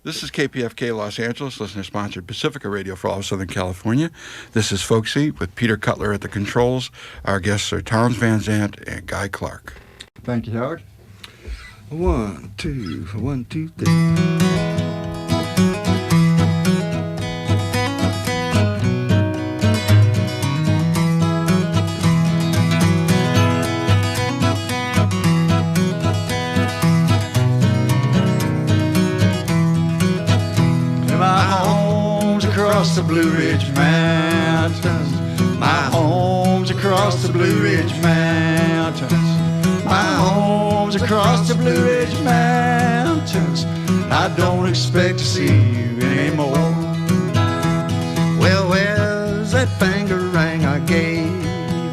This is KPFK Los Angeles, listener-sponsored Pacifica Radio for all of Southern California. This is Folkscene with Peter Cutler at the controls. Our guests are Towns Van Zandt and Guy Clark. Thank you, Howard. 1, 2, 1, 2, 3. Across the Blue Ridge Mountains, my home's across the Blue Ridge Mountains, my home's across the Blue Ridge Mountains. I don't expect to see you anymore. Well, where's that finger ring I gave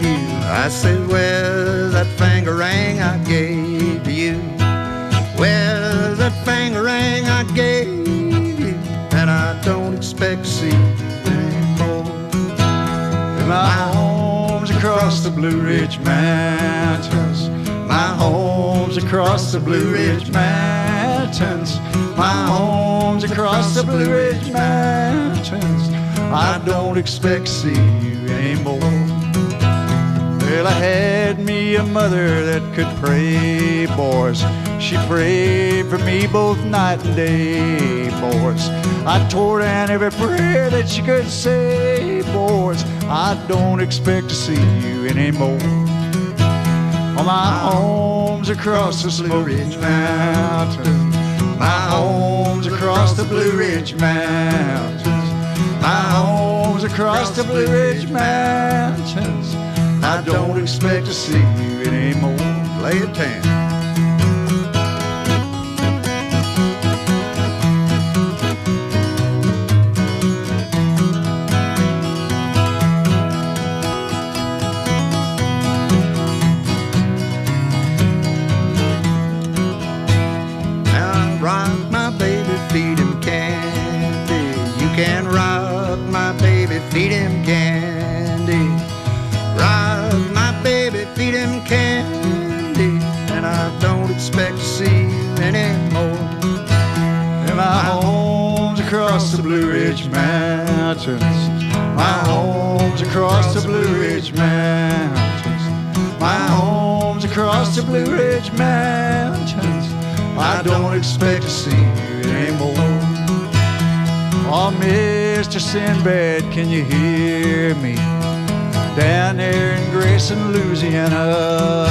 you? I said, where's that finger ring I gave to you? Where's that finger ring I gave you? And I don't expect to see you anymore. My home's across the Blue Ridge Mountains, my home's across the Blue Ridge Mountains, my home's across the Blue Ridge Mountains. I don't expect to see you anymore. Well, I had me a mother that could pray, boys. She prayed for me both night and day, boys. I tore down every prayer that she could say, boys. I don't expect to see you anymore. Oh, my home's across the Blue Ridge Mountains, my home's across the Blue Ridge Mountains, my home's across the Blue Ridge Mountains. I don't expect to see you anymore. Lay it down. Feed him candy, rock my baby, feed him candy, and I don't expect to see you anymore. And my home's across the Blue Ridge Mountains, my home's across the Blue Ridge Mountains, my home's across the Blue Ridge Mountains. I don't expect to see you anymore. Oh, Mr. Sinbad, can you hear me? Down there in Grayson, Louisiana,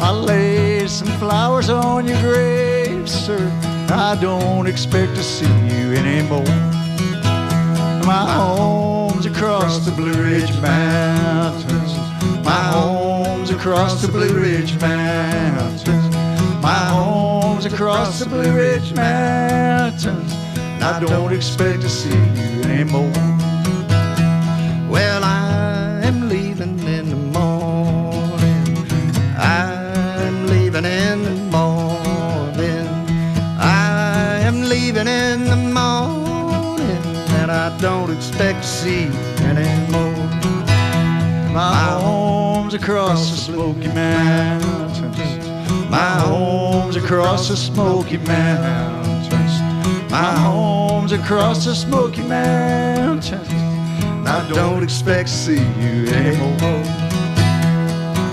I laid some flowers on your grave, sir. I don't expect to see you anymore. My home's across the Blue Ridge Mountains, my home's across the Blue Ridge Mountains, my home's across the Blue Ridge Mountains. I don't expect to see you anymore. Well, I am leaving in the morning, I'm leaving in the morning, I am leaving in the morning, and I don't expect to see you anymore. My home's across the Smoky Mountains, my home's across the Smoky Mountains, my home's across the Smoky Mountains. I don't expect to see you anymore.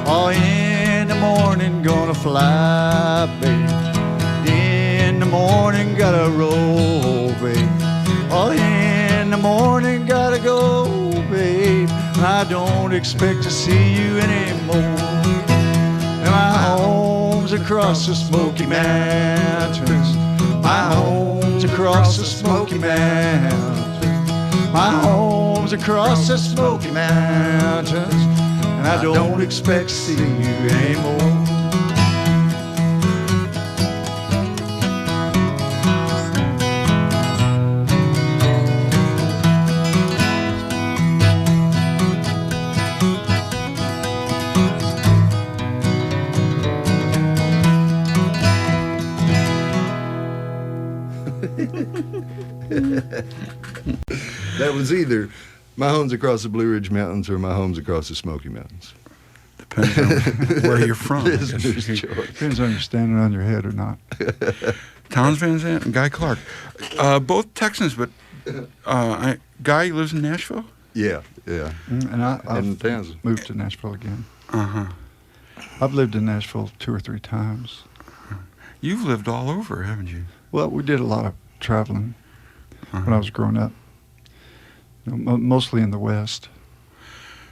Oh, in the morning gonna fly, babe. In the morning gotta roll, babe. Oh, in the morning gotta go, babe. I don't expect to see you anymore. And my home's across the Smoky Mountains, my home's across the Smoky Mountains, my home's across the Smoky Mountains, and I don't expect to see you anymore. That was either my home's across the Blue Ridge Mountains or my home's across the Smoky Mountains. Depends on where you're from. I guess. Business choice. Depends on you standing on your head or not. Towns Van Zandt and Guy Clark. Both Texans, but Guy lives in Nashville? Yeah. And I've Kansas. moved to Nashville again. Uh-huh. I've lived in Nashville 2 or 3 times. You've lived all over, haven't you? Well, we did a lot of traveling when I was growing up. You know, mostly in the West.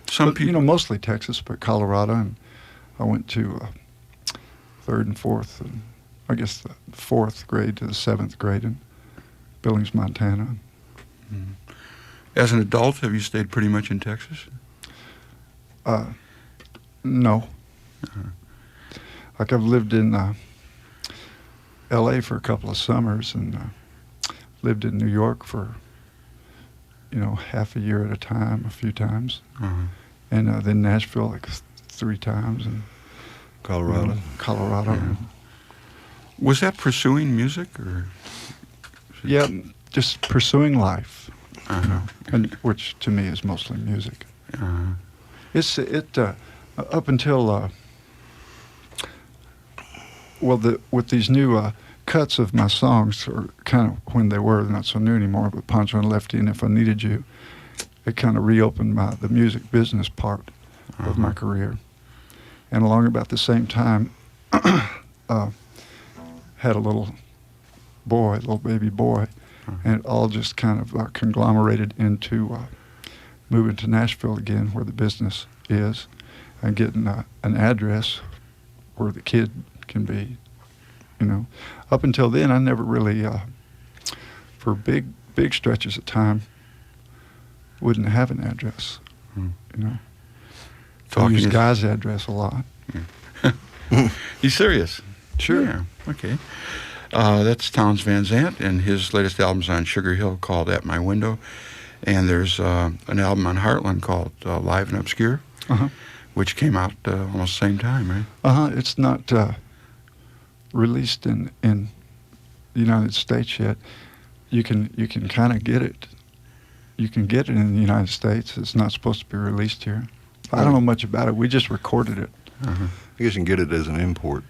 Some But, people... you know, mostly Texas, but Colorado. And I went to 3rd and 4th, and I guess the 4th grade to the 7th grade in Billings, Montana. Mhm. As an adult, have you stayed pretty much in Texas? No. Uh-huh. Like I've lived in L.A. for a couple of summers and lived in New York for, you know, half a year at a time, a few times. Uh-huh. And then Nashville like 3 times and Colorado. Colorado. Yeah. Was that pursuing music or? Yeah, just pursuing life, Uh-huh. and which to me is mostly music. Uh-huh. It's up until with these new cuts of my songs, or kind of when they were, they're not so new anymore, but Pancho and Lefty and If I Needed You, it kind of reopened the music business part of my career. And along about the same time, had a little baby boy, and it all just kind of conglomerated into moving to Nashville again, where the business is, and getting an address where the kid can be. You know, up until then, I never really, for big stretches of time, wouldn't have an address. Hmm. You know, I Talking use is- Guy's address a lot. You serious? Sure. Yeah. Okay. That's Towns Van Zandt, and his latest album's on Sugar Hill called At My Window. And there's an album on Heartland called Live and Obscure, Uh-huh. which came out almost the same time, right? It's not released in the United States yet. You can kind of get it. You can get it in the United States. It's not supposed to be released here. I don't know much about it. We just recorded it. Uh-huh. I guess you can get it as an import,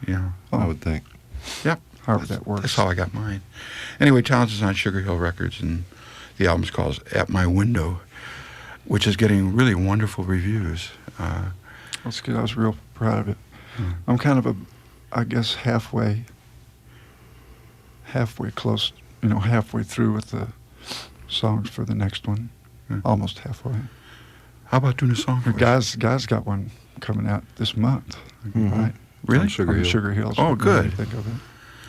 Yeah. I would think. Yep. However that works. That's how I got mine. Anyway, Towns is on Sugar Hill Records, and the album's called At My Window, which is getting really wonderful reviews. That's good. I was real proud of it. Hmm. I'm kind of I guess halfway close, halfway through with the songs for the next one. Hmm. Almost halfway. How about doing a song for us? Guys got one coming out this month, Mhm. right? Really? On Sugar On Hill. Sugar Hills. Oh, good. Think of it.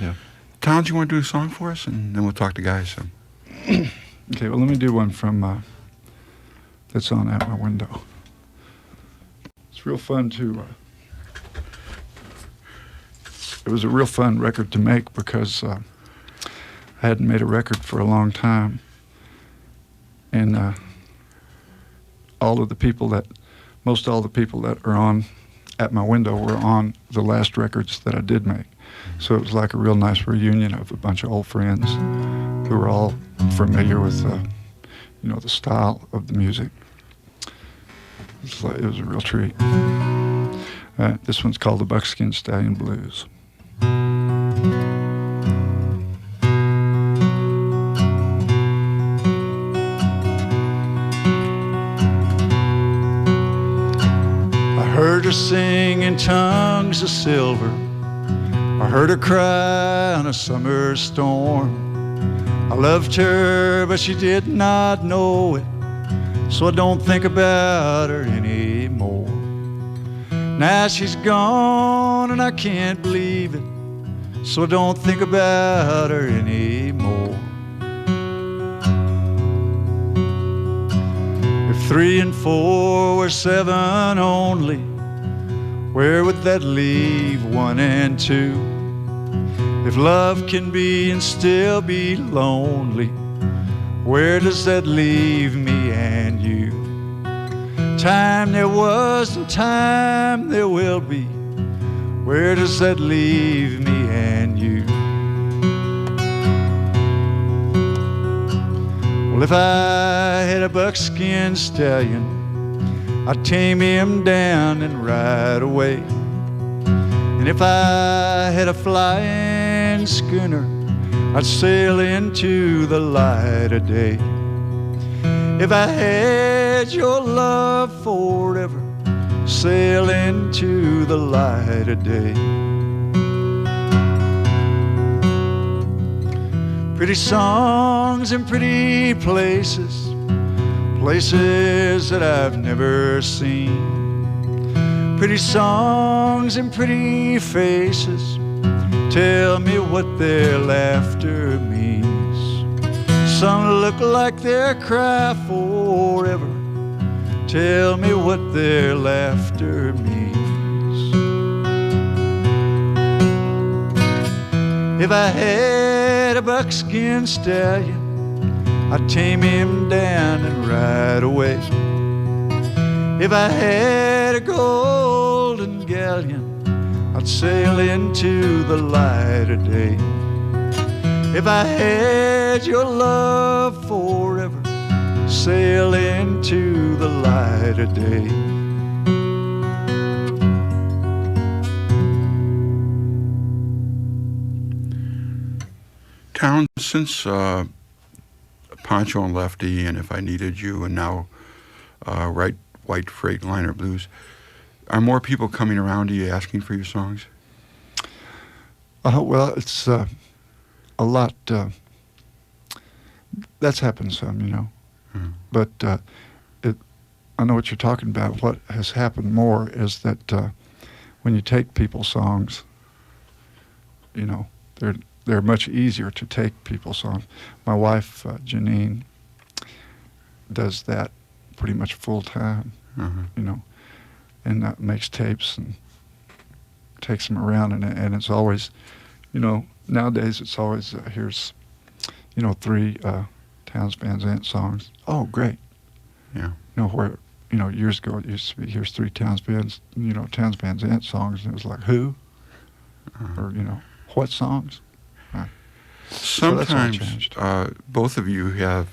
Yeah. Towns, you want to do a song for us, and then we'll talk to Guy some. Okay, well, let me do one from that's on At My Window. It's real fun to. It was a real fun record to make because I hadn't made a record for a long time, and most all the people that are on At My Window were on the last records that I did make. So it was like a real nice reunion of a bunch of old friends who were all familiar with, the style of the music. It was a real treat. This one's called the Buckskin Stallion Blues. I heard her sing in tongues of silver. I heard her cry on a summer storm. I loved her, but she did not know it, so I don't think about her anymore. Now she's gone and I can't believe it, so I don't think about her anymore. If 3 and 4 were 7 only, where would that leave 1 and 2? If love can be and still be lonely, where does that leave me and you? Time there was and time there will be, where does that leave me and you? Well, if I had a buckskin stallion, I'd tame him down and ride away. And if I had a flying schooner, I'd sail into the light of day. If I had your love forever, sail into the light of day. Pretty songs and pretty places, places that I've never seen. Pretty songs and pretty faces, tell me what their laughter means. Some look like they'll cry forever, tell me what their laughter means. If I had a buckskin stallion, I'd tame him down and ride away. If I had a golden galleon, I'd sail into the light of day. If I had your love forever, sail into the light of day. Town, since Pancho and Lefty and If I Needed You and now White Freightliner Blues, are more people coming around to you asking for your songs? Well, it's a lot. That's happened some, you know. But I know what you're talking about. What has happened more is that when you take people's songs, you know, they're much easier to take people's songs. My wife, Janine, does that pretty much full time, you know, and makes tapes and takes them around, and it's always, you know, nowadays it's always here's, you know, 3 Townes Van Zandt songs. Oh, great. Yeah. You know, where, you know, years ago it used to be here's 3 Townes Van Zandt songs, and it was like, who? Or, you know, what songs? Sometimes so both of you have,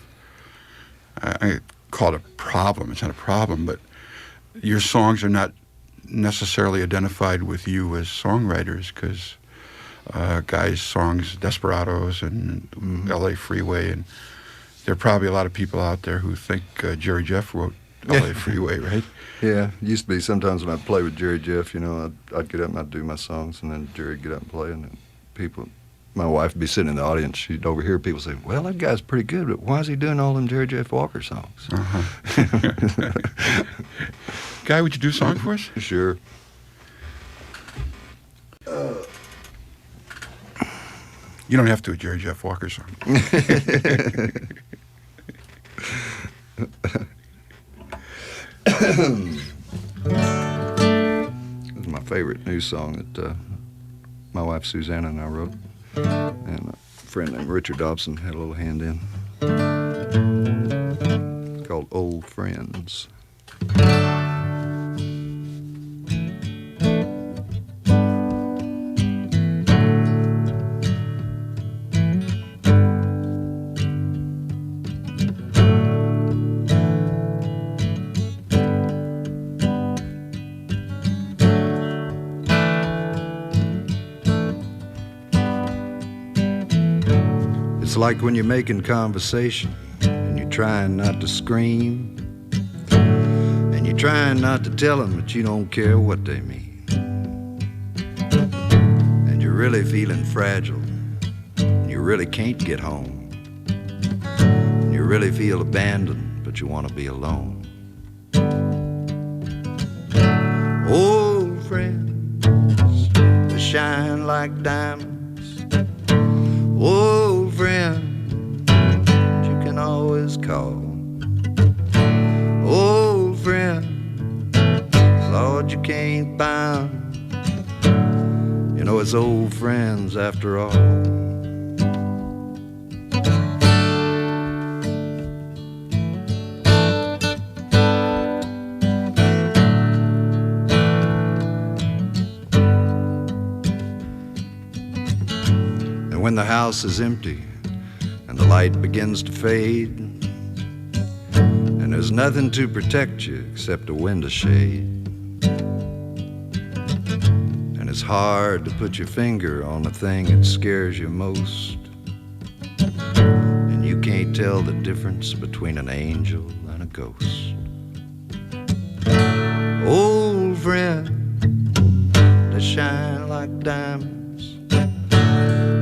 I call it a problem. It's not a problem, but your songs are not necessarily identified with you as songwriters, because guys' songs, Desperados and L.A. Freeway, and there are probably a lot of people out there who think Jerry Jeff wrote L.A. Freeway, right? Yeah, it used to be sometimes when I'd play with Jerry Jeff, you know, I'd get up and I'd do my songs, and then Jerry'd get up and play, and then people, my wife would be sitting in the audience, she'd overhear people say, well, that guy's pretty good, but why is he doing all them Jerry Jeff Walker songs? Guy, would you do a song for us? Sure. You don't have to, a Jerry Jeff Walker song. This is my favorite new song that my wife Susanna and I wrote, and a friend named Richard Dobson had a little hand in. It's called Old Friends. It's like when you're making conversation and you're trying not to scream, and you're trying not to tell them that you don't care what they mean, and you're really feeling fragile, and you really can't get home, and you really feel abandoned, but you want to be alone. Old friends, they shine like diamonds. Old friend, you can always call. Old friend, Lord, you can't buy 'em. You know it's old friends after all. When the house is empty and the light begins to fade, and And there's nothing to protect you except a window shade. And it's hard to put your finger on the thing that scares you most. And you can't tell the difference between an angel and a ghost. Old friend, they shine like diamonds.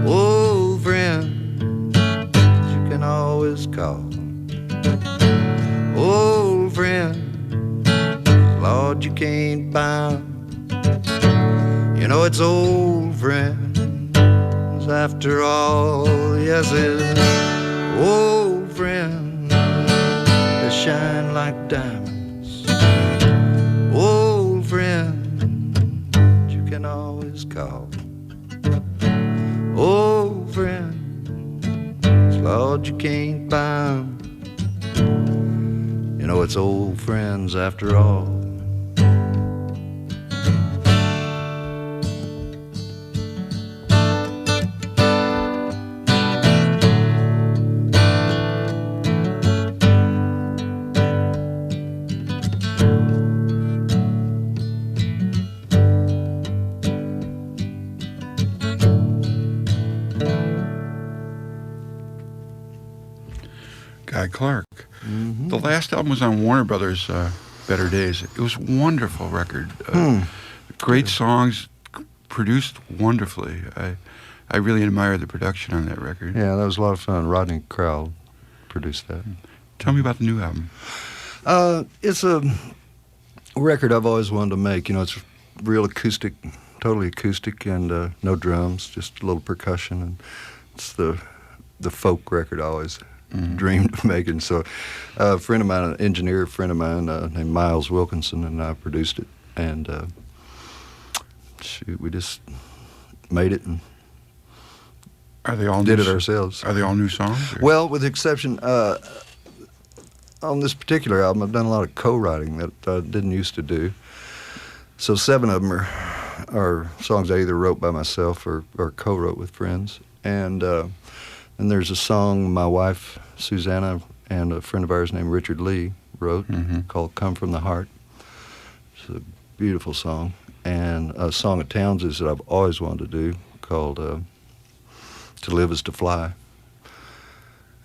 Old friend, you can always call. Old friend, Lord, you can't buy 'em. You know it's old friends after all. Yes, it's old friends that shine like diamonds. Old friend you can always call. Old friend, Lord, you can't buy 'em. You know it's old friends after all. Guy Clark. The last album was on Warner Brothers, Better Days. It was a wonderful record. Great songs, produced wonderfully. I really admire the production on that record. Yeah, that was a lot of fun. Rodney Crowell produced that. Tell me about the new album. It's a record I've always wanted to make. You know, it's real acoustic, totally acoustic, and no drums, just a little percussion. And it's the folk record I always dreamed of making. So a friend of mine, an engineer friend of mine named Miles Wilkinson, and I produced it. And shoot, we just made it and Are they all did new it ourselves. Are they all new songs? Or? Well, with the exception, on this particular album, I've done a lot of co-writing that I didn't used to do. So 7 of them are songs I either wrote by myself or co-wrote with friends. And there's a song my wife, Susanna, and a friend of ours named Richard Lee wrote called Come From the Heart. It's a beautiful song. And a song of Towns's that I've always wanted to do called To Live Is to Fly.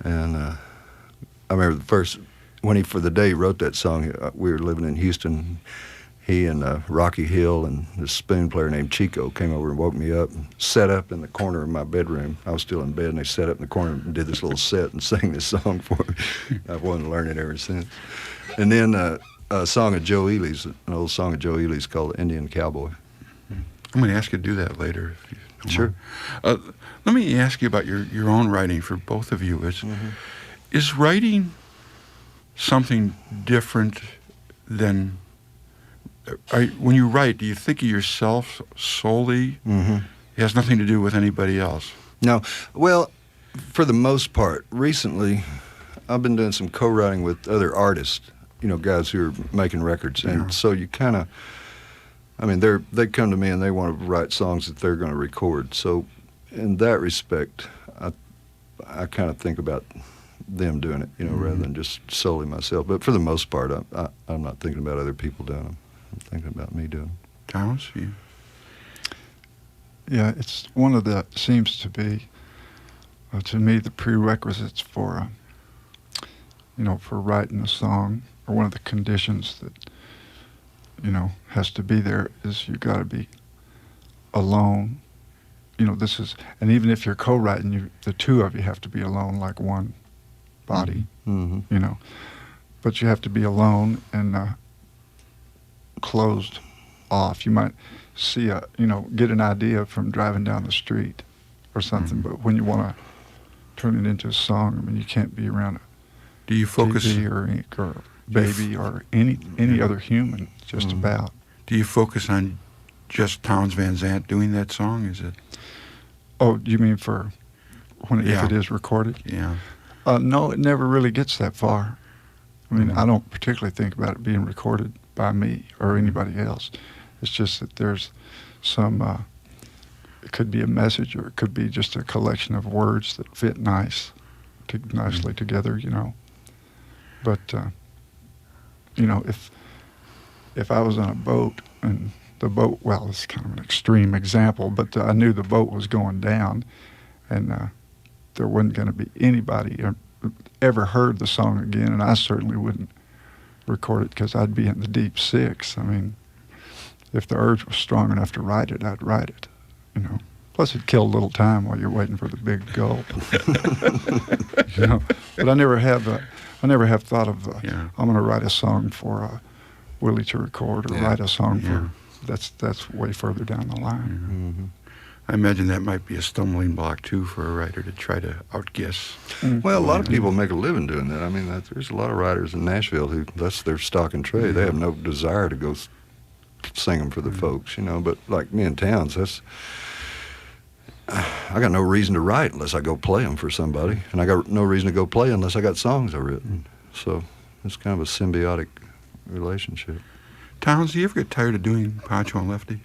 And I remember when for the day he wrote that song, we were living in Houston. He and Rocky Hill and this spoon player named Chico came over and woke me up and set up in the corner of my bedroom. I was still in bed, and they set up in the corner and did this little set and sang this song for me. I've wanted to learn it ever since. And then a song of Joe Ely's, an old song of Joe Ely's called Indian Cowboy. I'm going to ask you to do that later. If you don't Sure. mind. Let me ask you about your own writing for both of you. Is writing something different than... when you write, do you think of yourself solely? It has nothing to do with anybody else. No. Well, for the most part, recently, I've been doing some co-writing with other artists, you know, guys who are making records. And so you kind of, I mean, they come to me and they want to write songs that they're going to record. So in that respect, I kind of think about them doing it, you know, rather than just solely myself. But for the most part, I'm not thinking about other people doing them. I'm thinking about me doing them. Thomas, you? Yeah, it's one of the, seems to be, to me, the prerequisites for, for writing a song, or one of the conditions that, has to be there is you got to be alone. And even if you're co-writing, the two of you have to be alone like one body, but you have to be alone and closed off. You might see get an idea from driving down the street or something, but when you want to turn it into a song, I mean, you can't be around a Do you focus TV or baby or any other human just about. Do you focus on just Townes Van Zandt doing that song? Is it? Oh, you mean for if it is recorded? Yeah. No, it never really gets that far. I mean, I don't particularly think about it being recorded by me or anybody else. It's just that there's some, it could be a message or it could be just a collection of words that fit nicely together, But you know, if I was on a boat and the boat, well, it's kind of an extreme example, but I knew the boat was going down, and there wasn't going to be anybody ever heard the song again, and I certainly wouldn't record it because I'd be in the deep six. I mean, if the urge was strong enough to write it, I'd write it, you know. Plus, it killed a little time while you're waiting for the big gulp. You know, but I never have thought of I'm going to write a song for Willie to record, or write a song for. That's way further down the line. Mm-hmm. I imagine that might be a stumbling block too for a writer to try to outguess. Well, a lot of people make a living doing that. I mean, there's a lot of writers in Nashville who that's their stock and trade. They have no desire to go sing them for the folks, you know. But like me and Towns, I got no reason to write unless I go play them for somebody, and I got no reason to go play unless I got songs I've written. So it's kind of a symbiotic relationship. Towns, do you ever get tired of doing Pancho and Lefty?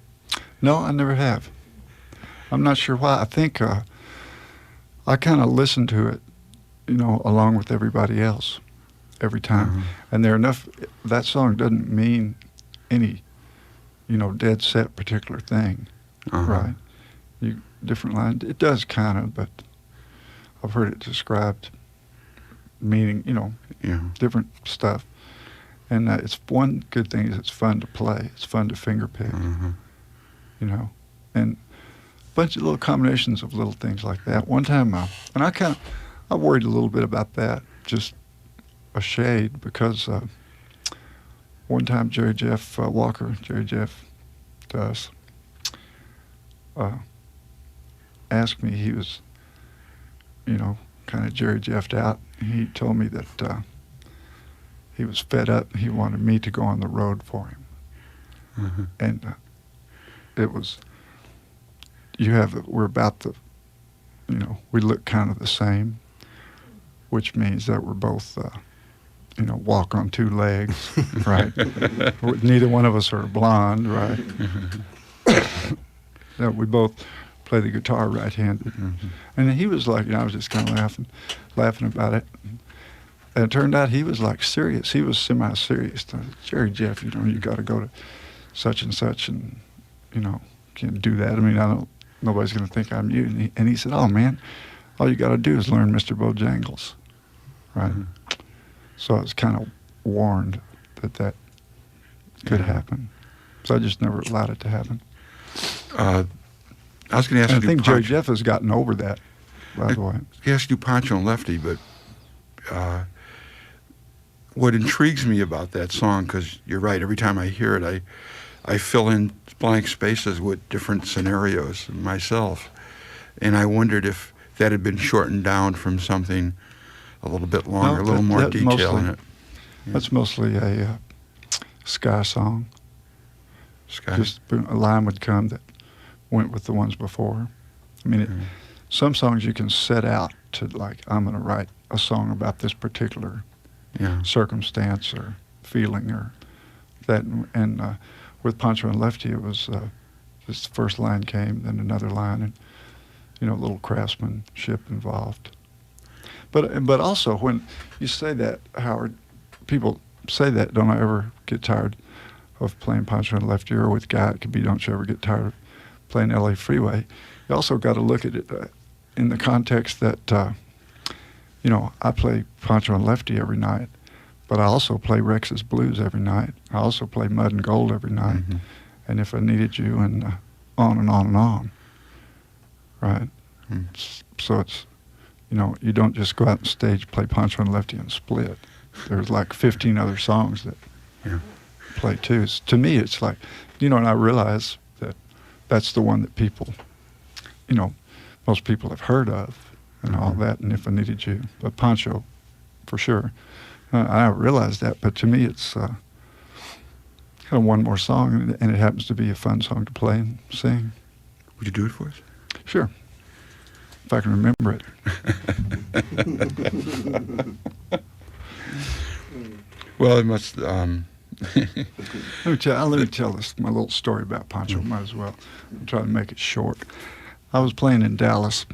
No, I never have. I'm not sure why. I think I kind of listen to it, you know, along with everybody else every time. And that song doesn't mean any, you know, dead set particular thing, right? Different lines. It does kind of, but I've heard it described meaning, you know, different stuff. And it's one good thing is it's fun to play. It's fun to finger pick, you know, and a bunch of little combinations of little things like that. One time, and I worried a little bit about that, just a shade, because one time Jerry Jeff Walker, Jerry Jeff does, asked me, he was, you know, kind of Jerry Jeff'd out. He told me that he was fed up. He wanted me to go on the road for him. And it was, we're about the, you know, we look kind of the same, which means that we're both, you know, walk on two legs, right? Neither one of us are blonde, right? That we both play the guitar right-handed. And he was like, you know, I was just kind of laughing about it. And it turned out he was like serious. He was semi-serious. Jerry Jeff, you know, you got to go to such and such, and you know, can't do that. I mean, nobody's going to think I'm you. And he said, oh man, all you got to do is learn Mr. Bojangles, right? So I was kind of warned that could happen. So I just never allowed it to happen. I was going to ask you. I think Jerry Jeff has gotten over that, by the way. I was going to ask you Pancho and Lefty, but what intrigues me about that song, because you're right, every time I hear it, I fill in blank spaces with different scenarios myself. And I wondered if that had been shortened down from something a little bit longer, a little more detail in it. That's mostly a ska song. Ska? Just a line would come that went with the ones before. I mean, some songs you can set out to, like, I'm going to write a song about this particular circumstance or feeling or that. And with Pancho and Lefty, it was just the first line came, then another line, and, you know, a little craftsmanship involved. But also, when you say that, Howard, people say that, don't I ever get tired of playing Pancho and Lefty, or with Guy, it could be, don't you ever get tired of playing LA Freeway. You also got to look at it in the context that, you know, I play Pancho and Lefty every night, but I also play Rex's Blues every night. I also play Mud and Gold every night, and If I Needed You, and on and on and on, right? So it's, you know, you don't just go out on stage, play Pancho and Lefty and split. There's like 15 other songs that play too. To me, it's like, you know, and I realize that that's the one that people, you know, most people have heard of and all that, and If I Needed You. But Pancho, for sure. I realize that, but to me it's kind of one more song, and it happens to be a fun song to play and sing. Would you do it for us? Sure. If I can remember it. Well, it must... Let me tell this, my little story about Pancho, might as well. I'll try to make it short. I was playing in Dallas,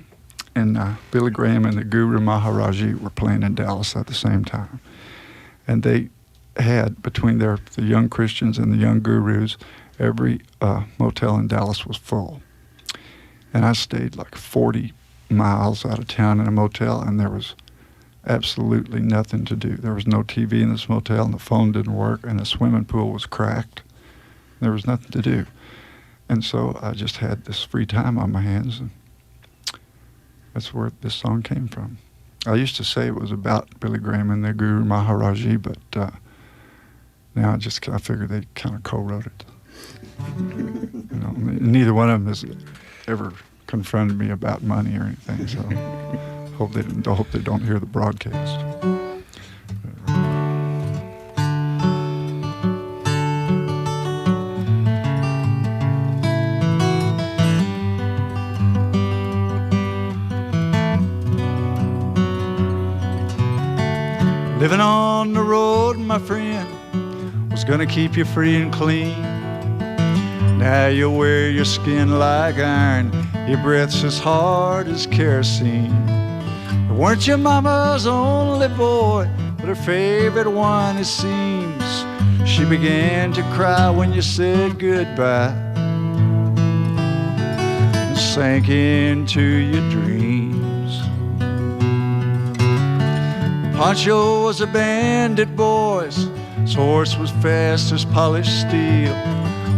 and Billy Graham and the Guru Maharaji were playing in Dallas at the same time. And they had between the young Christians and the young gurus, every motel in Dallas was full. And I stayed like 40 miles out of town in a motel, and there was absolutely nothing to do. There was no TV in this motel, and the phone didn't work, and the swimming pool was cracked. There was nothing to do. And so I just had this free time on my hands, and that's where this song came from. I used to say it was about Billy Graham and the Guru Maharaji, but now I figured they kind of co-wrote it. You know, neither one of them has ever confronted me about money or anything, so hope they don't hear the broadcast. Living on the road, my friend, was gonna keep you free and clean. Now you wear your skin like iron, your breath's as hard as kerosene. You weren't your mama's only boy, but her favorite one, it seems. She began to cry when you said goodbye and sank into your dreams. Pancho was a bandit, boys. His horse was fast as polished steel.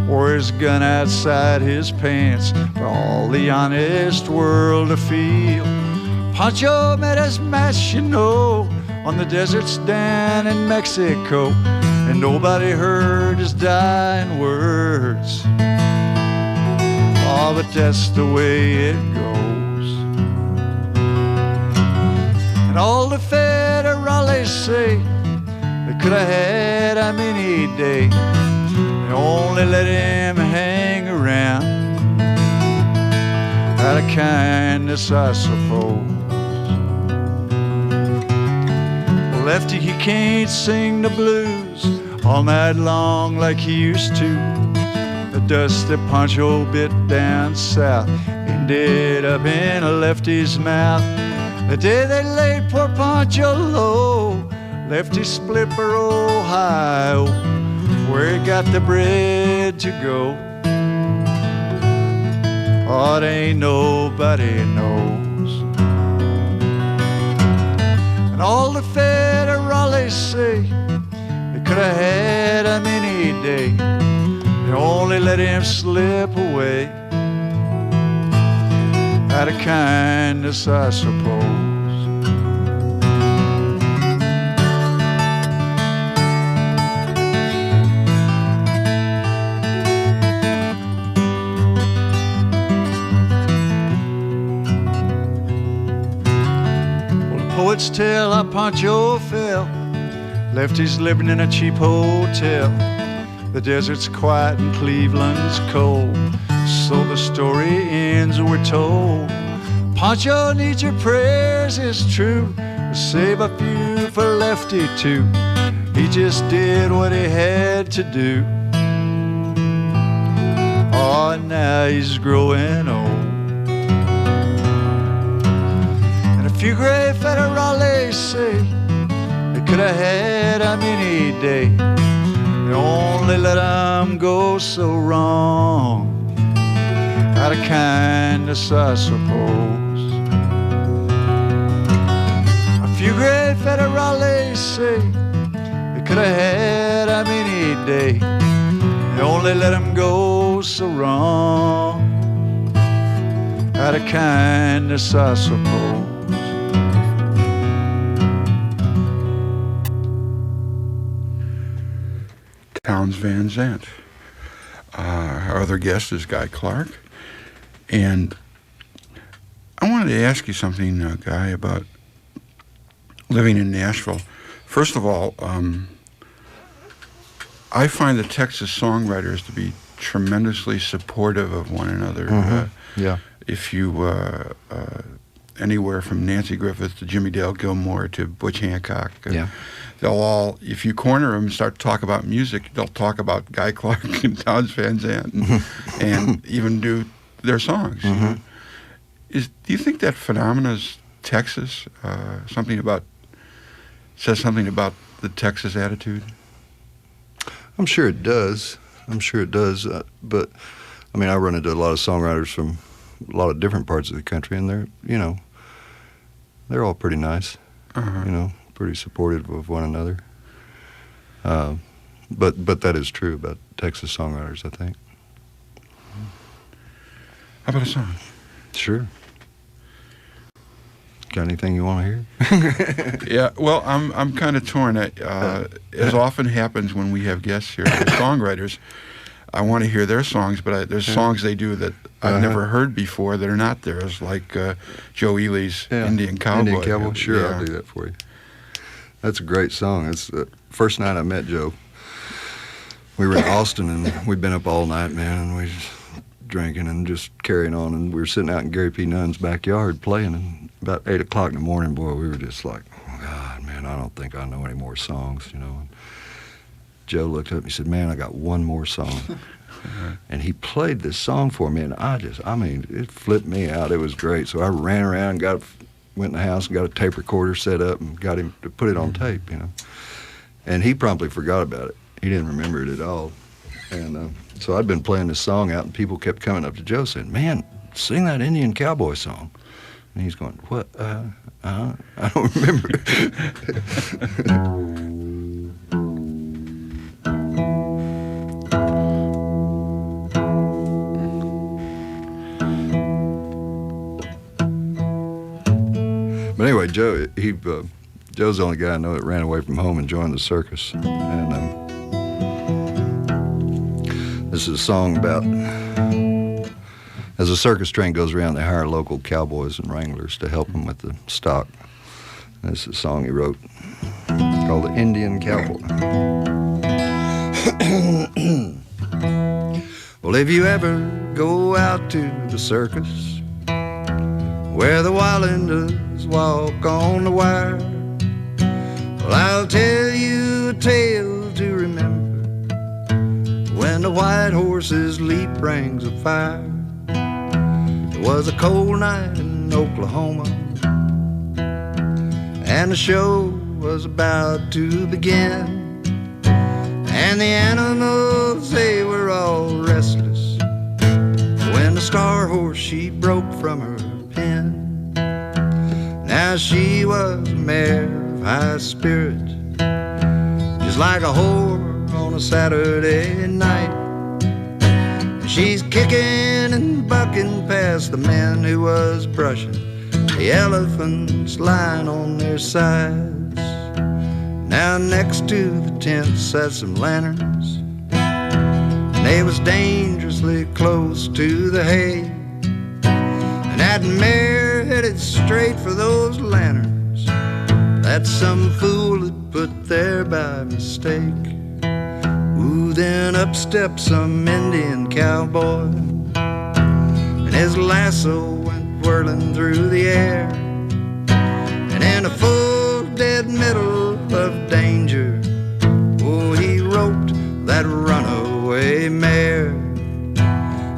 Wore his gun outside his pants for all the honest world to feel. Pancho met his match, you know, on the deserts down in Mexico, and nobody heard his dying words. Oh, but that's the way it goes. And all the federales say they could have had him any day. They only let him hang around out of kindness, I suppose. Well, Lefty, he can't sing the blues all night long like he used to. The dust that Pancho bit down south ended up in a Lefty's mouth. The day they laid poor Pancho low, Lefty split for Ohio, where he got the bread to go. Oh, it ain't nobody knows. And all the federales say they could have had him any day. They only let him slip away out of kindness, I suppose. Poets tell how Pancho fell. Lefty's living in a cheap hotel. The desert's quiet and Cleveland's cold. So the story ends, we're told. Pancho needs your prayers, it's true. Save a few for Lefty too. He just did what he had to do. Oh, now he's growing old. A few gray federales say they could have had him any day. They only let him go so wrong out of kindness, I suppose. A few gray federales say they could have had him any day. They only let him go so wrong out of kindness, I suppose. Townes Van Zandt. Our other guest is Guy Clark. And I wanted to ask you something, Guy, about living in Nashville. First of all, I find the Texas songwriters to be tremendously supportive of one another. Mm-hmm. Yeah. If you, anywhere from Nancy Griffith to Jimmy Dale Gilmore to Butch Hancock, Yeah. they'll all, if you corner them and start to talk about music, they'll talk about Guy Clark and Townes Van Zandt and even do their songs. Mm-hmm. You know? Do you think that phenomena's Texas? Says something about the Texas attitude? I'm sure it does. But I mean, I run into a lot of songwriters from a lot of different parts of the country, and they're all pretty nice. Pretty supportive of one another. But that is true about Texas songwriters, I think. How about a song? Sure. Got anything you want to hear? Yeah, well, I'm kind of torn. As often happens when we have guests here, the songwriters, I want to hear their songs, but there's songs they do that I've never heard before that are not theirs, like Joe Ely's Indian Cowboy. Indian Cowboy, sure, Yeah. I'll do that for you. That's a great song. It's the first night I met Joe. We were in Austin, and we'd been up all night, man, and we just drinking and just carrying on, and we were sitting out in Gary P. Nunn's backyard playing, and about 8 o'clock in the morning, boy, we were just like, oh, God, man, I don't think I know any more songs, And Joe looked up and he said, man, I got one more song. And he played this song for me, and it flipped me out. It was great. So I ran around, went in the house and got a tape recorder set up and got him to put it on tape, And he promptly forgot about it. He didn't remember it at all. And so I'd been playing this song out, and people kept coming up to Joe saying, man, sing that Indian Cowboy song. And he's going, what? I don't remember. But anyway, Joe's the only guy I know that ran away from home and joined the circus. And this is a song about, as a circus train goes around, they hire local cowboys and wranglers to help them with the stock. And this is a song he wrote called The Indian Cowboy. Well, if you ever go out to the circus where the wildlanders walk on the wire, well, I'll tell you a tale to remember. When the white horse's leap rings of fire, it was a cold night in Oklahoma, and the show was about to begin, and the animals, they were all restless when the star horse, she broke from her pen. Now she was a mare of high spirit, just like a whore on a Saturday night. She's kicking and bucking past the men who was brushing the elephants lying on their sides. Now next to the tent sat some lanterns, and they was dangerously close to the hay, and that mare headed straight for those lanterns that some fool had put there by mistake. Ooh, then up stepped some Indian cowboy, and his lasso went whirling through the air, and in a full dead middle of danger, oh, he roped that runaway mare.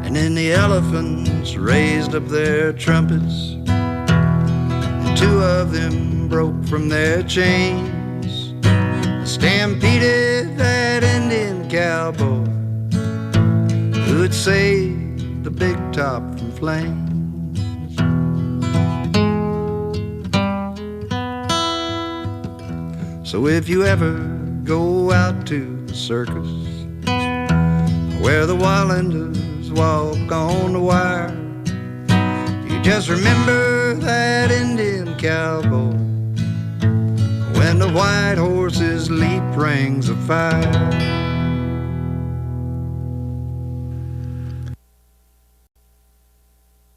And then the elephants raised up their trumpets, and 2 of them broke from their chains, stampeded that Indian cowboy who'd saved the big top from flames. So if you ever go out to the circus where the wildlanders walk on the wire, you just remember that Indian cowboy when the white horse's leap rings of fire.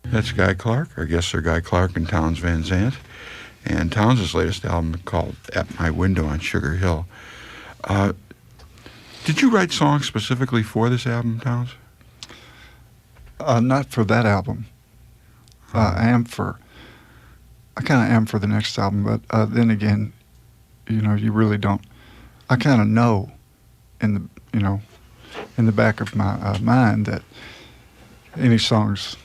That's Guy Clark. Our guests are Guy Clark and Townes Van Zandt. And Townes' latest album called At My Window on Sugar Hill. Did you write songs specifically for this album, Townes? Not for that album. I kind of am for the next album, but then again, you really don't. I kind of know in the back of my mind that any songs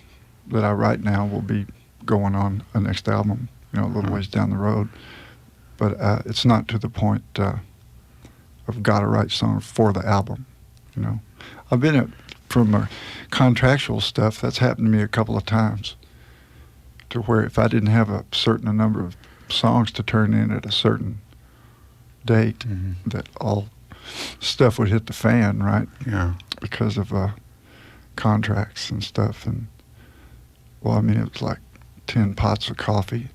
that I write now will be going on a next album, a little ways down the road. But it's not to the point I've got to write songs for the album, you know. I've been from contractual stuff, that's happened to me a couple of times, to where if I didn't have a certain number of songs to turn in at a certain date, that all stuff would hit the fan, right? Yeah. Because of contracts and stuff. And, well, I mean, it was like 10 pots of coffee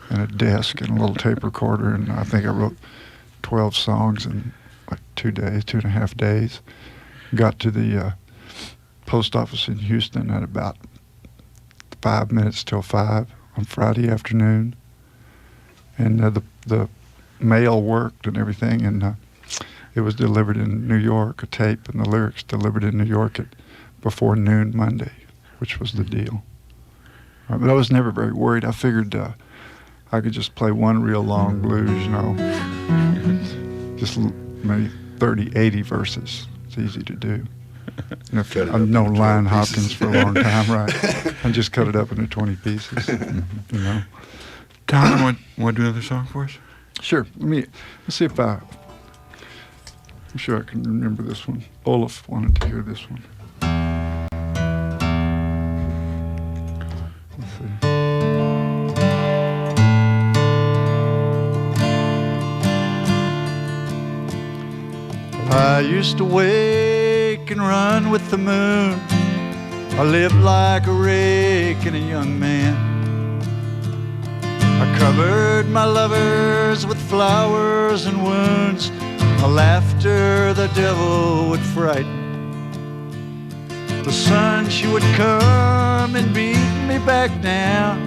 and a desk and a little tape recorder, and I think I wrote 12 songs in like 2.5 days. Got to the post office in Houston at about 5 minutes till 5 on Friday afternoon, and the mail worked and everything, and it was delivered in New York, a tape and the lyrics delivered in New York at before noon Monday, which was the deal. But I was never very worried. I figured I could just play one real long blues, you know, just maybe 30, 80 verses. It's easy to do. And if I've known Lion Hopkins for a long time, right? I just cut it up into 20 pieces, you know. Tom, want to do another song for us? Sure. Let's see if I'm sure I can remember this one. Olaf wanted to hear this one. Let's see. I used to wake and run with the moon. I lived like a rake and a young man. I covered my lovers with flowers and wounds. My laughter the devil would frighten. The sun, she would come and beat me back down.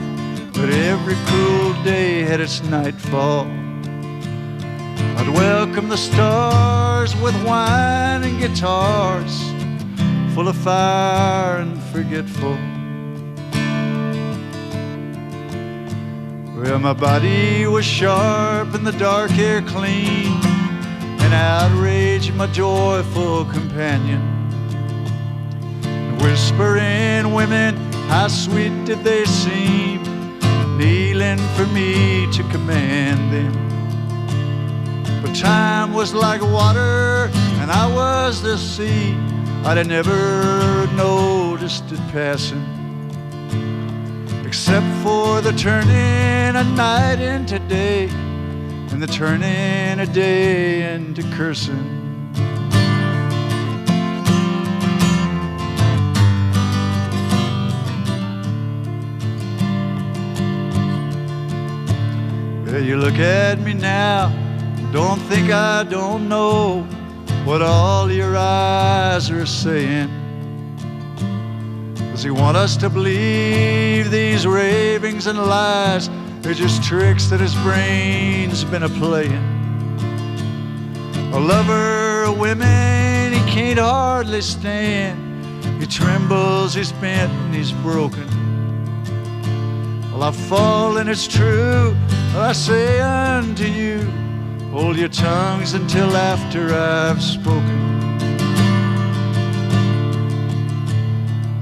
But every cruel day had its nightfall. I'd welcome the stars with wine and guitars, full of fire and forgetful. Well, my body was sharp and the dark hair clean, and outrage my joyful companion. Whispering women, how sweet did they seem, kneeling for me to command them. But time was like water and I was the sea. I'd have never noticed it passing, except for the turning a night into day and the turning a day into cursing. Yeah, you look at me now, don't think I don't know what all your eyes are saying. Does he want us to believe these ravings and lies? They're just tricks that his brain's been a-playing. A lover of women he can't hardly stand. He trembles, he's bent and he's broken. Well, I've fallen, it's true, I say unto you, hold your tongues until after I've spoken.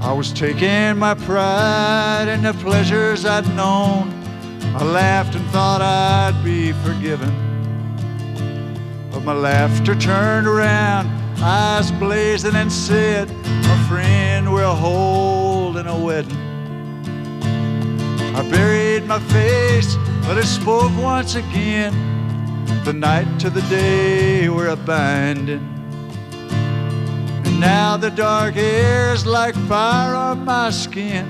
I was taking my pride in the pleasures I'd known. I laughed and thought I'd be forgiven. But my laughter turned around, eyes blazing, and said, my friend, we're holding a wedding. I buried my face, but it spoke once again. The night to the day we're a-binding. And now the dark air's like fire on my skin,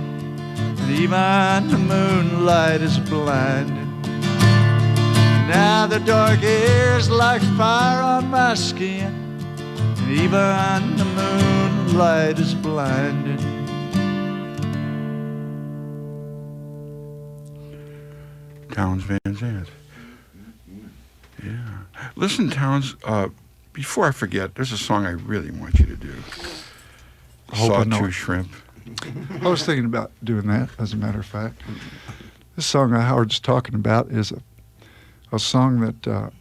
and even the moonlight is blinding. Now the dark air's like fire on my skin, and even the moonlight is blinding. Townes Van Zandt. Yeah. Listen, Townes, before I forget, there's a song I really want you to do. Sawtooth Shrimp. I was thinking about doing that, as a matter of fact. This song that Howard's talking about is a song that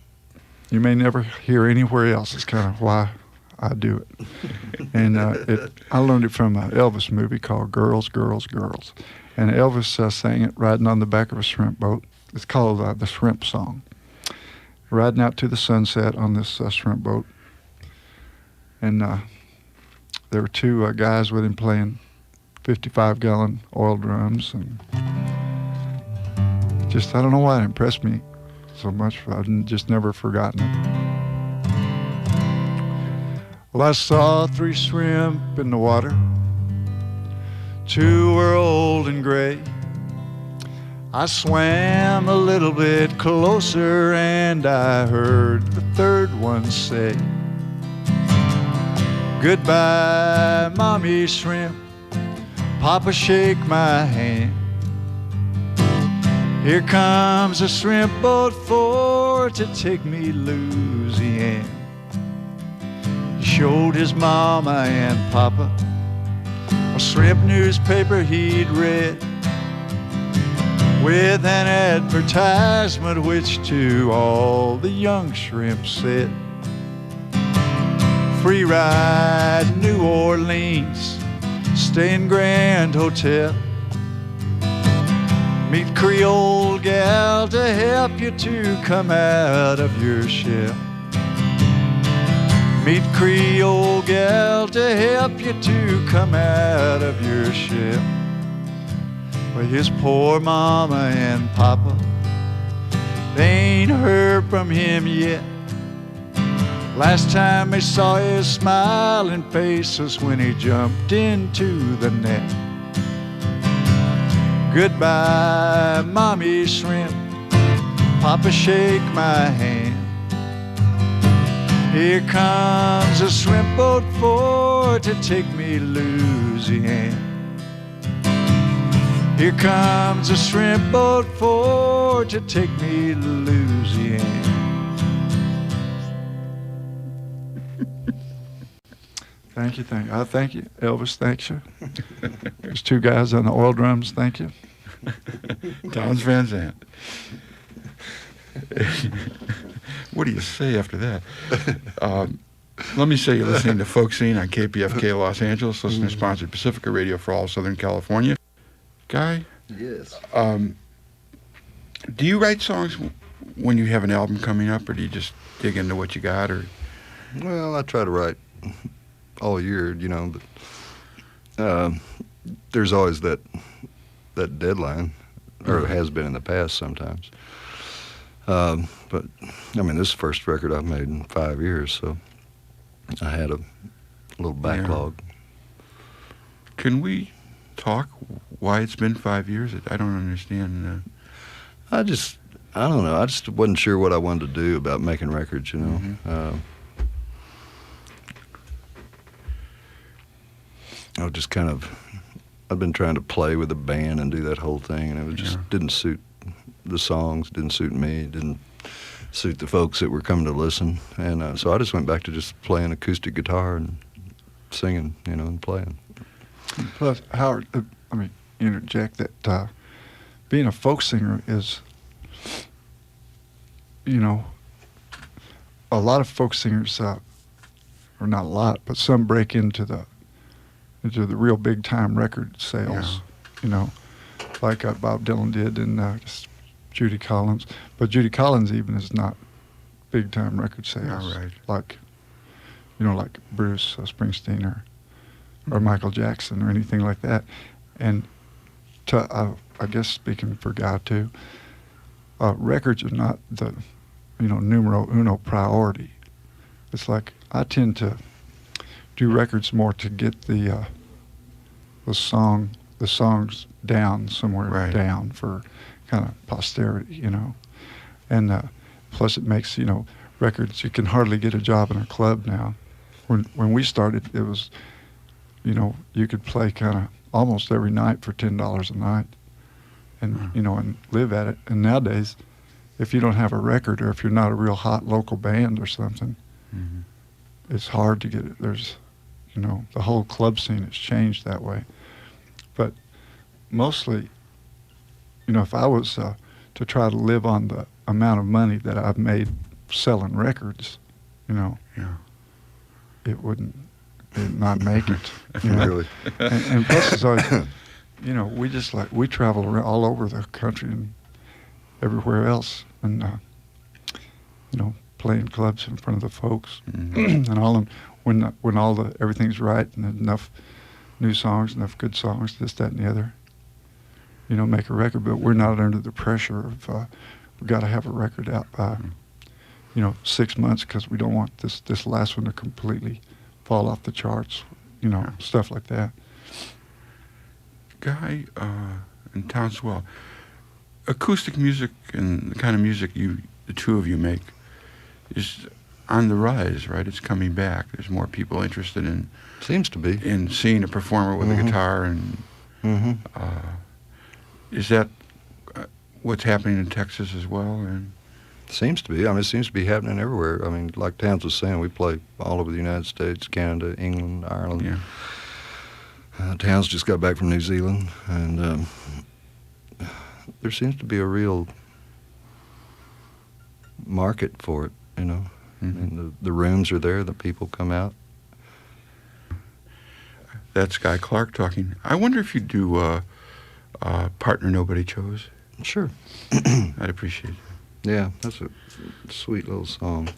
you may never hear anywhere else. It's kind of why I do it. And I learned it from an Elvis movie called Girls, Girls, Girls. And Elvis sang it riding on the back of a shrimp boat. It's called the Shrimp Song. riding out to the sunset on this shrimp boat. And there were two guys with him playing 55-gallon oil drums. And just, I don't know why it impressed me so much. I've just never forgotten it. Well, I saw 3 shrimp in the water. 2 were old and gray. I swam a little bit closer and I heard the 3rd one say, "Goodbye, Mommy Shrimp, Papa shake my hand. Here comes a shrimp boat for to take me Louisiana." He showed his mama and papa a shrimp newspaper he'd read with an advertisement which to all the young shrimp said, "Free ride New Orleans, stay in Grand Hotel. Meet Creole gal to help you to come out of your shell. Meet Creole gal to help you to come out of your shell." Well, his poor mama and papa, they ain't heard from him yet. Last time they saw his smiling face was when he jumped into the net. "Goodbye, Mommy Shrimp, Papa shake my hand. Here comes a shrimp boat for to take me Louisiana. Here comes a shrimp boat for to take me Louisiana." Thank you, thank you. Thank you, Elvis, thank you. There's 2 guys on the oil drums, thank you. Towns Van Zandt. What do you say after that? Let me say you're listening to Folkscene on KPFK Los Angeles, listener-sponsored Pacifica Radio for all Southern California. Guy? Yes. Do you write songs when you have an album coming up, or do you just dig into what you got? Or Well, I try to write all year, you know, but there's always that deadline, or has been in the past sometimes. But, I mean, this is the first record I've made in 5 years, so I had a little backlog. Yeah. Can we talk why it's been 5 years? I don't understand. I don't know. I just wasn't sure what I wanted to do about making records, you know. Mm-hmm. I was just kind of, I've been trying to play with a band and do that whole thing, and it was just didn't suit the songs, didn't suit me, didn't suit the folks that were coming to listen. And so I just went back to just playing acoustic guitar and singing, you know, and playing. Plus, Howard, let me interject that being a folk singer is, you know, a lot of folk singers, or not a lot, but some break into the real big time record sales, you know, like Bob Dylan did, and Judy Collins. But Judy Collins even is not big time record sales, right. like, you know, like Bruce Springsteen or Michael Jackson or anything like that. And I guess speaking for Guy too, records are not the, you know, numero uno priority. It's like I tend to do records more to get the songs down somewhere down for kind of posterity, you know. And plus it makes, you know, records, you can hardly get a job in a club now. When we started, it was, you know, you could play kind of almost every night for $10 a night and, you know, and live at it. And nowadays, if you don't have a record or if you're not a real hot local band or something, it's hard to get it. There's, you know, the whole club scene has changed that way. But mostly, you know, if I was to try to live on the amount of money that I've made selling records, you know, it'd not make it. You know? Really? And plus it's always, you know, we travel around all over the country and everywhere else. And playing clubs in front of the folks, Mm-hmm. and all them when everything's right and enough new songs, enough good songs, this, that, and the other. Make a record, but we're not under the pressure of we've got to have a record out by 6 months because we don't want this last one to completely fall off the charts, stuff like that. Guy in Townsville, acoustic music and the kind of music the two of you make is on the rise, right? It's coming back. There's more people interested in Seems to be. in seeing a performer with a guitar, and is that what's happening in Texas as well? And Seems to be. I mean, it seems to be happening everywhere. I mean, like Towns was saying, we play all over the United States, Canada, England, Ireland. yeah, Towns just got back from New Zealand, and there seems to be a real market for it, I mean, the rooms are there, the people come out. that's Guy Clark talking. I wonder if you do Partner Nobody Chose. Sure. I'd appreciate it. Yeah, that's a sweet little song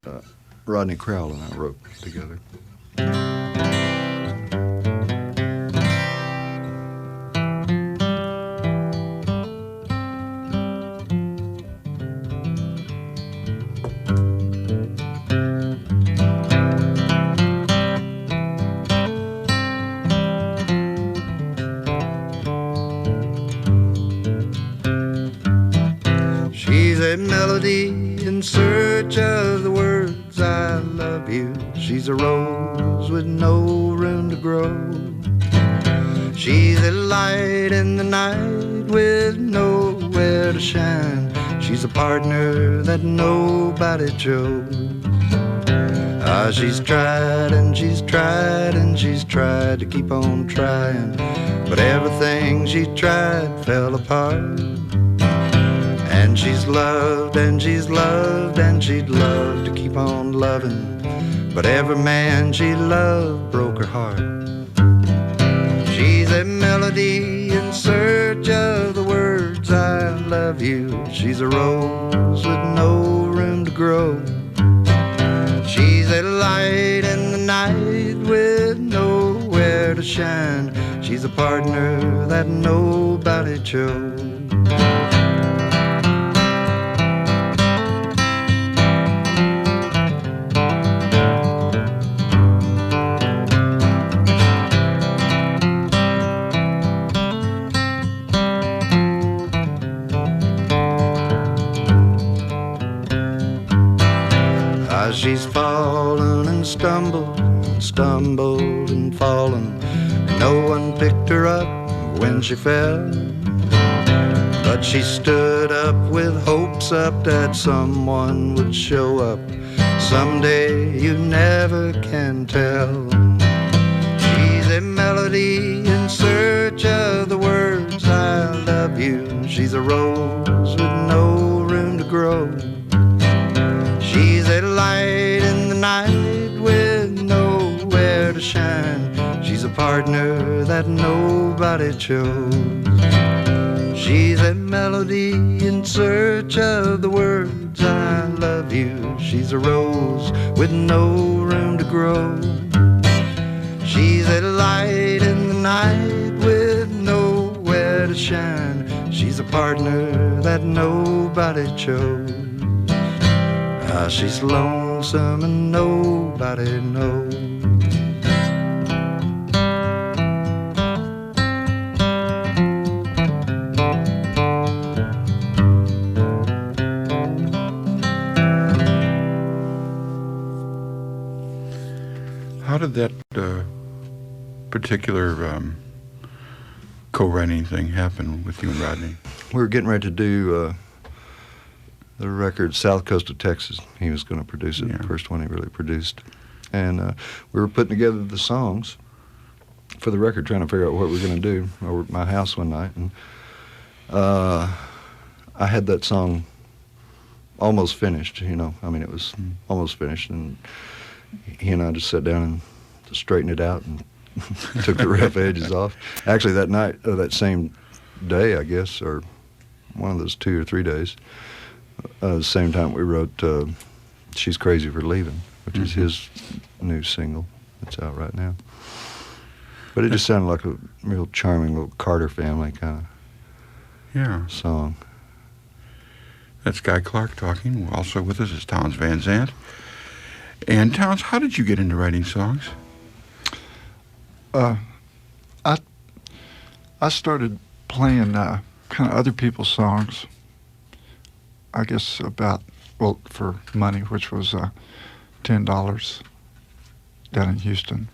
that Rodney Crowell and I wrote together. She's a melody in search of the words I love you. She's a rose with no room to grow. She's a light in the night with nowhere to shine. She's a partner that nobody chose. Ah, she's tried and she's tried and she's tried to keep on trying, but everything she tried fell apart. And she's loved and she's loved and she'd love to keep on loving, but every man she loved broke her heart. She's a melody in search of the words I love you. She's a rose with no room to grow. She's a light in the night with nowhere to shine. She's a partner that nobody chose. She's fallen and stumbled and fallen, and no one picked her up when she fell. But she stood up with hopes up that someone would show up. Someday you never can tell. She's a melody in search of the words I love you. She's a rose with no room to grow. She's a light in the night with nowhere to shine. She's a partner that nobody chose. She's a melody in search of the words I love you. She's a rose with no room to grow. She's a light in the night with nowhere to shine. She's a partner that nobody chose. Ah, she's lonesome and nobody knows. How did that particular co-writing thing happen with you and Rodney? We were getting ready to do the record South Coast of Texas. He was going to produce it, Yeah. the first one he really produced. And we were putting together the songs for the record, trying to figure out what we were going to do over at my house one night. And I had that song almost finished, I mean, it was almost finished. And he and I just sat down and straightened it out and took the rough edges off. Actually, that night, that same day, I guess, or one of those 2 or 3 days, the same time we wrote She's Crazy for Leaving, which is his new single that's out right now. But it just sounded like a real charming little Carter family kind of song. That's Guy Clark talking. Also with us is Townes Van Zandt. And Townes, how did you get into writing songs? I started playing kind of other people's songs, I guess for money, which was $10 down in Houston.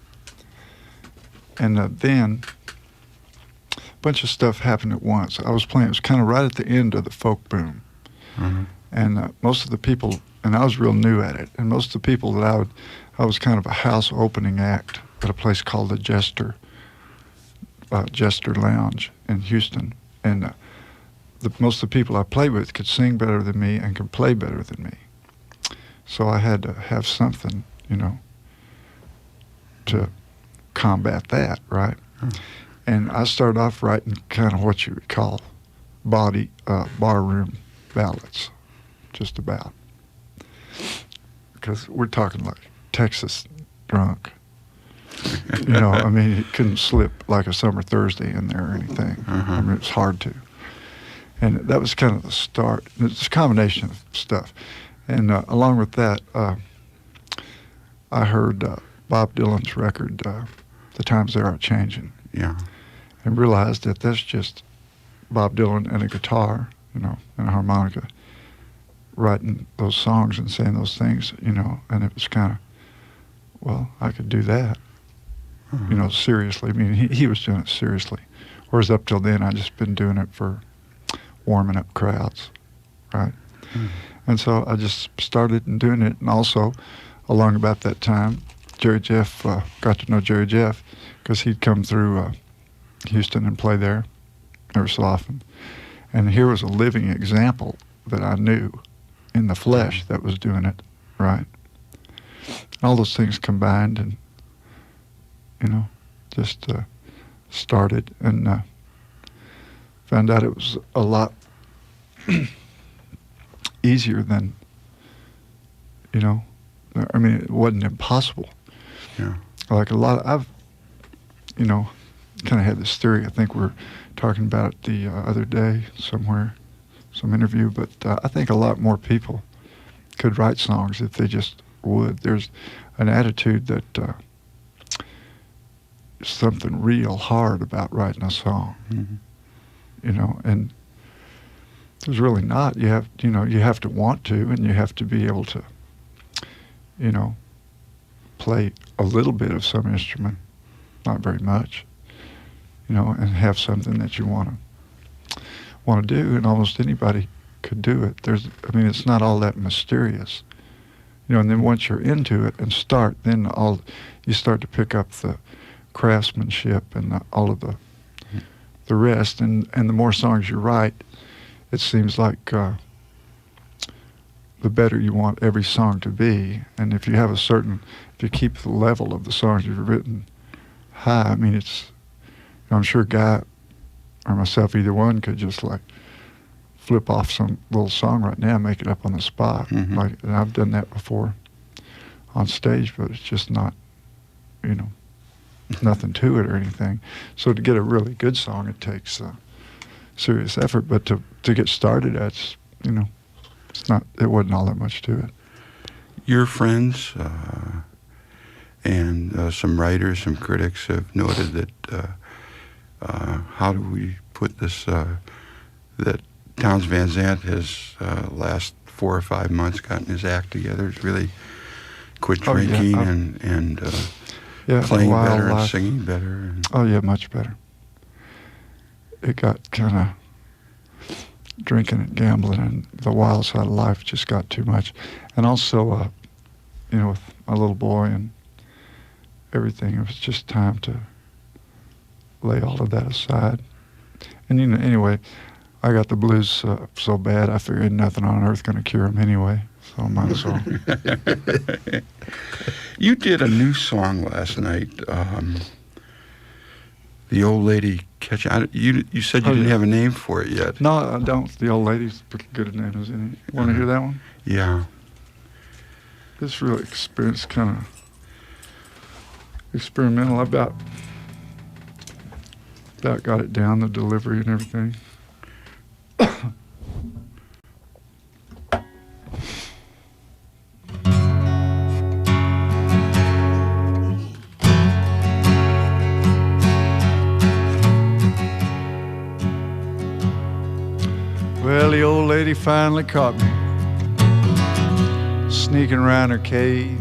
And then a bunch of stuff happened at once. I was playing, it was kind of right at the end of the folk boom. Mm-hmm. And most of the people, and I was real new at it, and most of the people that I was kind of a house opening act at a place called the Jester Lounge in Houston. And most of the people I played with could sing better than me and could play better than me. So I had to have something, to combat that, right? And I started off writing kind of what you would call barroom ballads, just about. Because we're talking like Texas drunk. I mean, it couldn't slip like a Summer Thursday in there or anything. I mean, it's hard to. And that was kind of the start. It's a combination of stuff. And along with that, I heard Bob Dylan's record, The Times They Are Changing. Yeah. And realized that that's just Bob Dylan and a guitar, and a harmonica, writing those songs and saying those things, and it was kind of, well, I could do that, seriously. I mean, he was doing it seriously. Whereas up till then, I'd just been doing it for warming up crowds, right? And so I just started doing it, and also, along about that time, Jerry Jeff, got to know Jerry Jeff, because he'd come through Houston and play there every so often. And here was a living example that I knew in the flesh that was doing it, right? All those things combined and, just started and found out it was a lot easier than, I mean, it wasn't impossible. Yeah. Like I've, kind of had this theory. I think we're talking about it the other day somewhere, some interview, but I think a lot more people could write songs if they just would. There's an attitude that something real hard about writing a song, and there's really not. You have to want to, and you have to be able to, play a little bit of some instrument, not very much, and have something that you want to do, and almost anybody could do it. It's not all that mysterious, and then once you're into it and start, then you start to pick up the craftsmanship and all of the rest, and the more songs you write, it seems like the better you want every song to be. And if you keep the level of the songs you've written high, I mean, I'm sure Guy or myself, either one, could just like flip off some little song right now and make it up on the spot. And I've done that before on stage, but it's just not, nothing to it or anything. So to get a really good song, it takes serious effort. But to get started, it wasn't all that much to it. Your friends and some writers, some critics have noted that, how do we put this, that Townes Van Zandt has last 4 or 5 months gotten his act together. He's really quit drinking and playing better and singing better. Much better. It got kind of drinking and gambling and the wild side of life just got too much. And also, with my little boy and everything, it was just time to lay all of that aside. And, anyway, I got the blues so bad, I figured nothing on earth going to cure them anyway, so I might as well. You did a new song last night. The old lady catch. You said you didn't have a name for it yet. No, I don't. The old lady's pretty good at names, isn't it? Want to hear that one? Yeah. This real experience, kind of experimental. I about got it down, the delivery and everything. Well, the old lady finally caught me sneaking around her cave.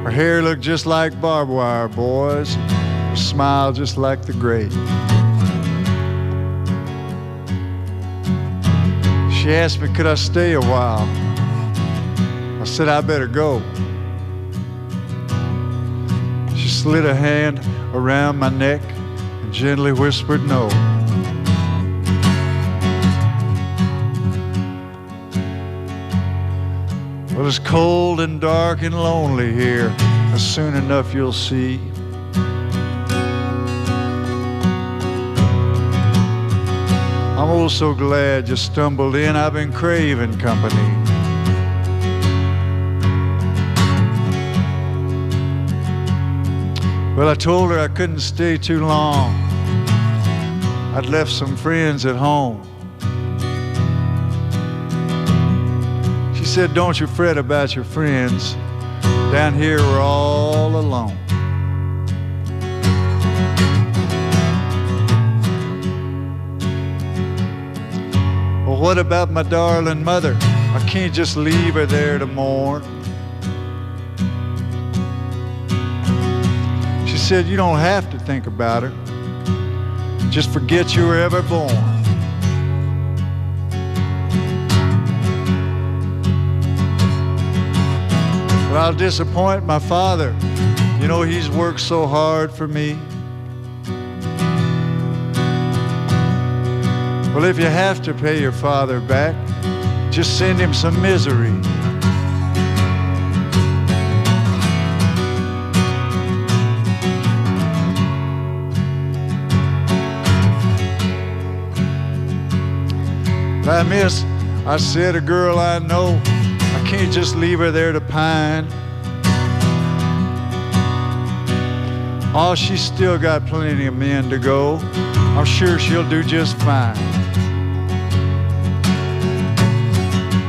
Her hair looked just like barbed wire, boys. Her smile just like the grave. She asked me, could I stay a while? I said, I better go. She slid a hand around my neck and gently whispered no. Well, it's cold and dark and lonely here. Soon enough you'll see. I'm oh so glad you stumbled in. I've been craving company. Well, I told her I couldn't stay too long. I'd left some friends at home. She said, don't you fret about your friends. Down here we're all alone. Well, what about my darling mother? I can't just leave her there to mourn. She said, you don't have to think about her. Just forget you were ever born. Well, I'll disappoint my father. You know, he's worked so hard for me. Well, if you have to pay your father back, just send him some misery. I miss, I said, a girl I know. I can't just leave her there to pine. Oh, she's still got plenty of men to go. I'm sure she'll do just fine.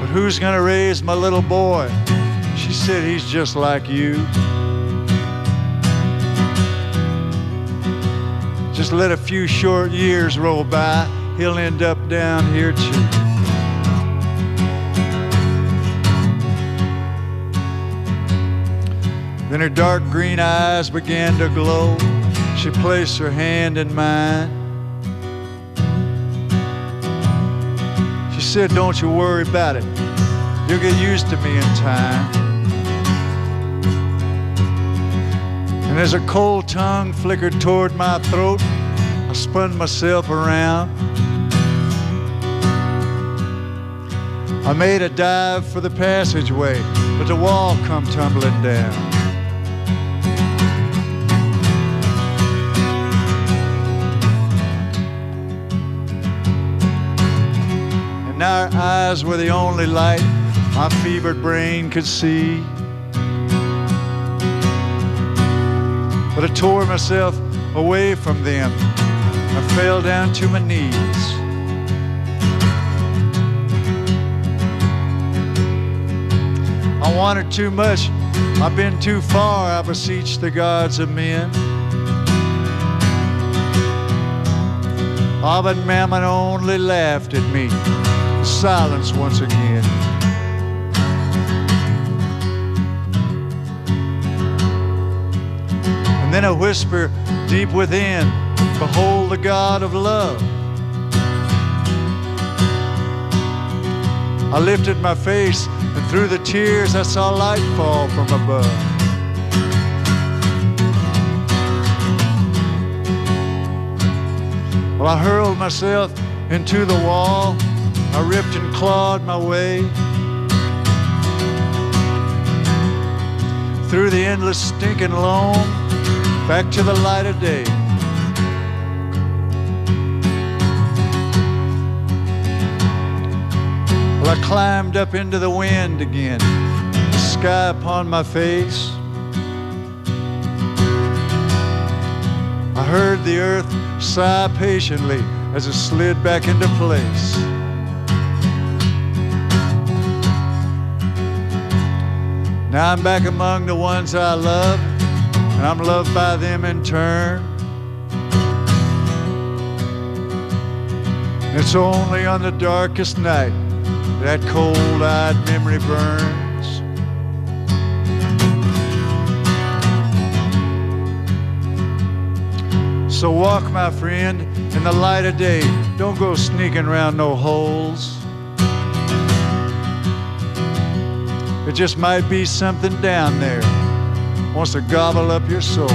But who's gonna raise my little boy? She said he's just like you. Just let a few short years roll by, he'll end up down here too. Then her dark green eyes began to glow. She placed her hand in mine. She said, don't you worry about it. You'll get used to me in time. And as her cold tongue flickered toward my throat, I spun myself around. I made a dive for the passageway, but the wall come tumbling down. Now her eyes were the only light my fevered brain could see. But I tore myself away from them. I fell down to my knees. I wanted too much. I've been too far. I beseech the gods of men. Oh, but Mammon only laughed at me. Silence once again. And then a whisper deep within, behold the God of love. I lifted my face, and through the tears I saw light fall from above. Well, I hurled myself into the wall. I ripped and clawed my way through the endless stinking loam. back to the light of day. Well, I climbed up into the wind again, the sky upon my face. I heard the earth sigh patiently as it slid back into place. Now I'm back among the ones I love, and I'm loved by them in turn. It's only on the darkest night that cold-eyed memory burns. So walk, my friend, in the light of day. Don't go sneaking around no holes. It just might be something down there wants to gobble up your soul.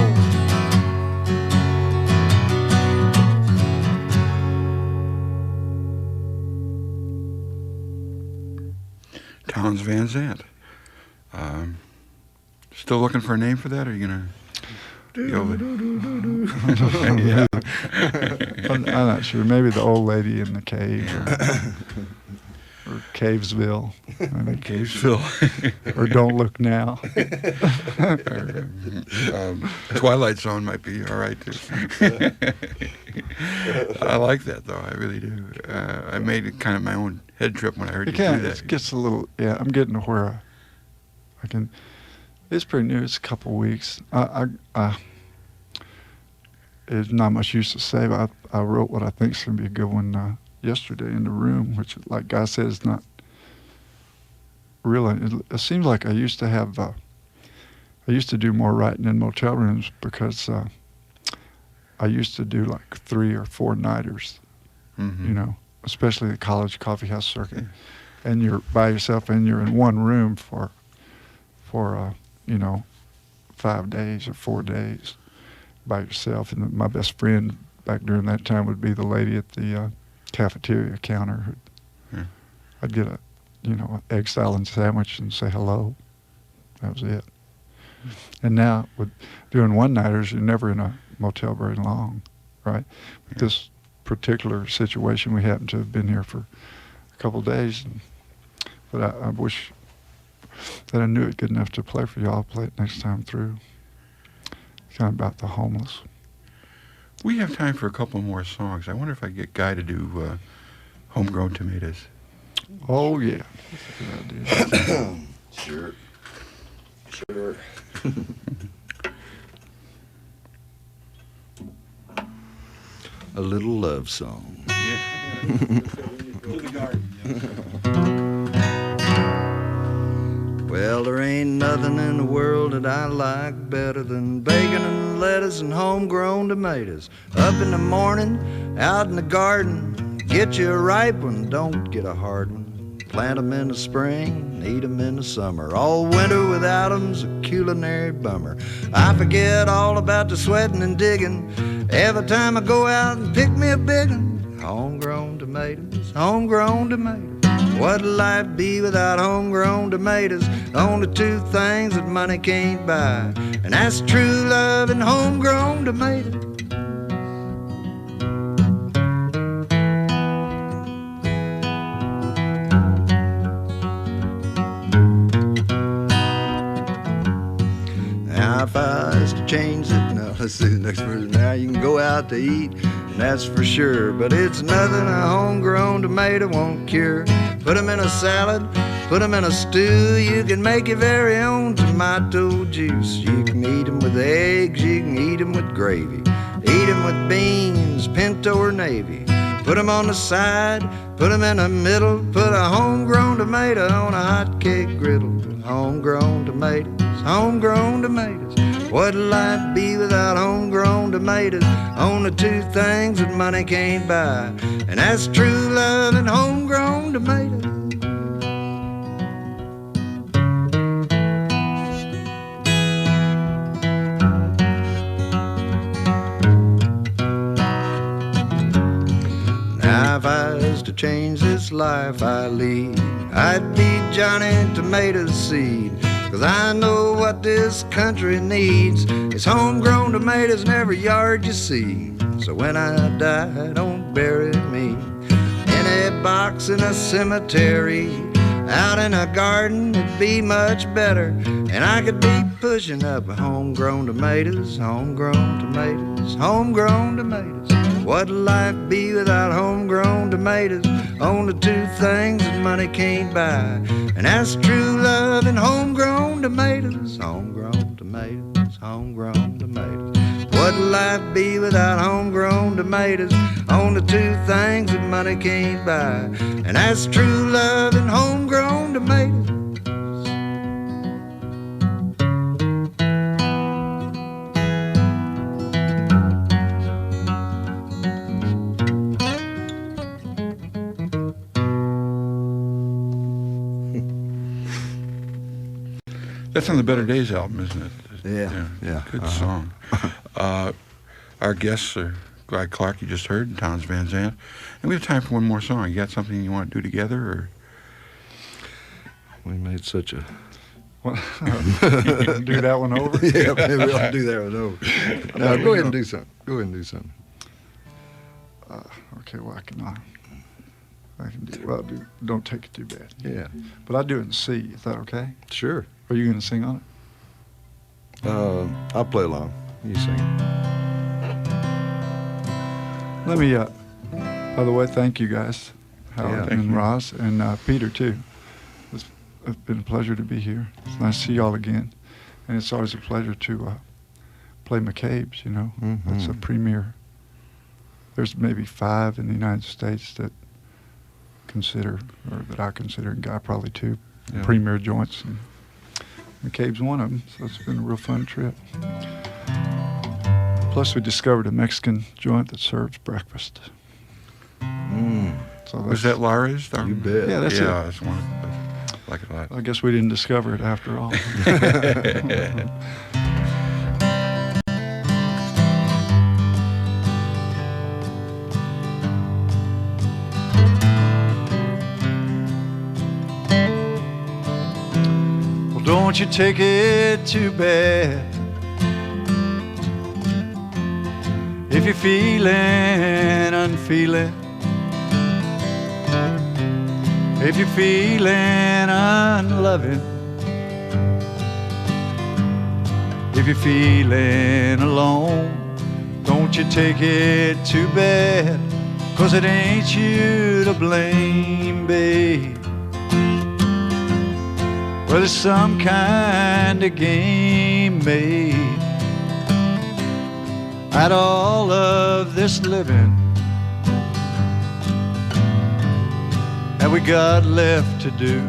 Townes Van Zandt. Still looking for a name for that, or are you gonna? Yeah. I'm not sure. Maybe the old lady in the cave, or Cavesville. Cavesville. Or Don't Look Now. Twilight Zone might be all right too. I like that though. I really do. I made it kind of my own head trip when I heard you do that. It gets a little. Yeah, I'm getting to where I can. It's pretty new. It's a couple of weeks. It's not much use to say, but I wrote what I think is going to be a good one yesterday in the room, which, like Guy said, is not really. It seems like I used to have. I used to do more writing in motel rooms because I used to do like 3 or 4 nighters, Mm-hmm. you know, especially the college coffee house circuit, and you're by yourself and you're in one room for 5 days or 4 days by yourself. And my best friend back during that time would be the lady at the cafeteria counter. Yeah. I'd get a egg salad sandwich and say hello. That was it. And now with doing one-nighters, you're never in a motel very long, right? With this particular situation, we happened to have been here for a couple of days, but I wish that I knew it good enough to play for y'all. Play it next time through. It's kind of about the homeless. We have time for a couple more songs. I wonder if I could get Guy to do Homegrown Tomatoes. Oh yeah, that's a good idea. Sure. A little love song. Well, there ain't nothing in the world that I like better than bacon and lettuce and homegrown tomatoes. Up in the morning, out in the garden, get you a ripe one, don't get a hard one. Plant 'em in the spring, eat 'em in the summer. All winter without 'em's a culinary bummer. I forget all about the sweating and digging every time I go out and pick me a big one. Homegrown tomatoes, homegrown tomatoes. What'd life be without homegrown tomatoes? Only 2 things that money can't buy, and that's true love and homegrown tomatoes. Now if I was to change it, now let's do the next verse. Now you can go out to eat, and that's for sure, but it's nothing a homegrown tomato won't cure. Put 'em in a salad, put 'em in a stew. You can make your very own tomato juice. You can eat 'em with eggs, you can eat 'em with gravy. Eat 'em with beans, pinto or navy. Put 'em on the side, put 'em in the middle. Put a homegrown tomato on a hot cake griddle. Homegrown tomatoes, homegrown tomatoes. What'd life be without homegrown tomatoes? Only 2 things that money can't buy, and that's true love and homegrown tomatoes. Now if I was to change this life I lead, I'd be Johnny Tomato Seed. 'cause I know what this country needs is homegrown tomatoes in every yard you see. So when I die, don't bury me in a box in a cemetery. Out in a garden, it'd be much better, and I could be pushing up homegrown tomatoes, homegrown tomatoes, homegrown tomatoes. What'd life be without homegrown tomatoes? Only two things that money can't buy, and that's true love and homegrown tomatoes, homegrown tomatoes, homegrown tomatoes. What'd life be without homegrown tomatoes? Only two things that money can't buy, and that's true love and homegrown tomatoes. That's on the Better Days album, isn't it? Yeah. Good song. Our guests are Glad Clark, you just heard, and Towns Van Zandt. And we have time for one more song. You got something you want to do together, or? We made such a... Well, you can do that one over? Yeah, maybe I'll do that one over. No, go ahead and do something. Go ahead and do something. Okay, well, I can do, well, don't take it too bad. Yeah. But I'll do it in C. Is that okay? Sure. Are you going to sing on it? I'll play along. You sing. Let me, by the way, thank you guys, Howard thank and you. Ross, and Peter, too. It's been a pleasure to be here. It's nice to see y'all again. And it's always a pleasure to play McCabe's, you know. Mm-hmm. That's a premier. There's maybe 5 in the United States that consider, or that I consider, and Guy probably 2, Yeah. premier joints. And McCabe's one of them, so it's been a real fun trip. Plus, we discovered a Mexican joint that serves breakfast. So Was that Lara's? You bet. Yeah, that's it. Yeah, that's one. I like it a lot. I guess we didn't discover it after all. Well, don't you take it too bad if you're feeling unfeeling. If you're feeling unloving, if you're feeling alone, don't you take it too bad, 'cause it ain't you to blame, babe. Well, there's some kind of game made out of all of this living that we got left to do.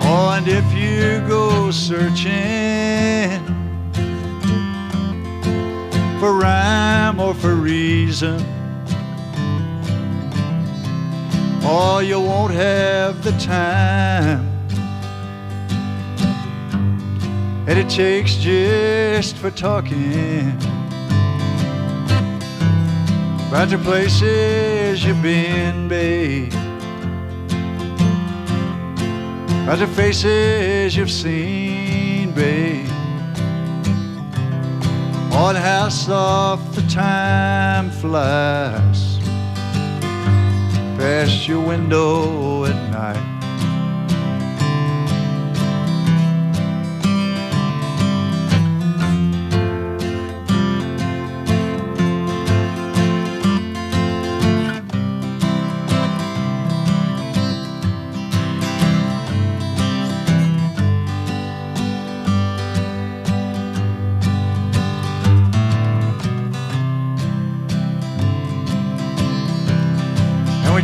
Oh, and if you go searching for rhyme or for reason, oh, you won't have the time that it takes just for talking about the places you've been, babe, about the faces you've seen, babe, on how soft the time flies past your window at night.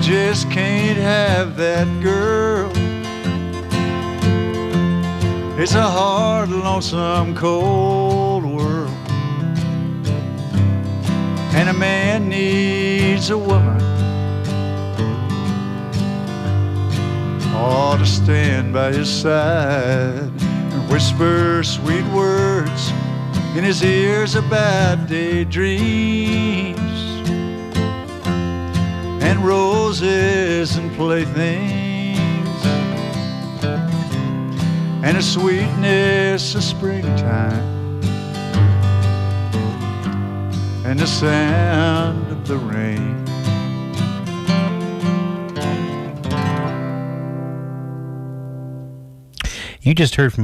Just can't have that girl. It's a hard, lonesome, cold world, and a man needs a woman, oh, to stand by his side and whisper sweet words in his ears about daydreams and roses and playthings and the sweetness of springtime, and the sound of the rain. You just heard from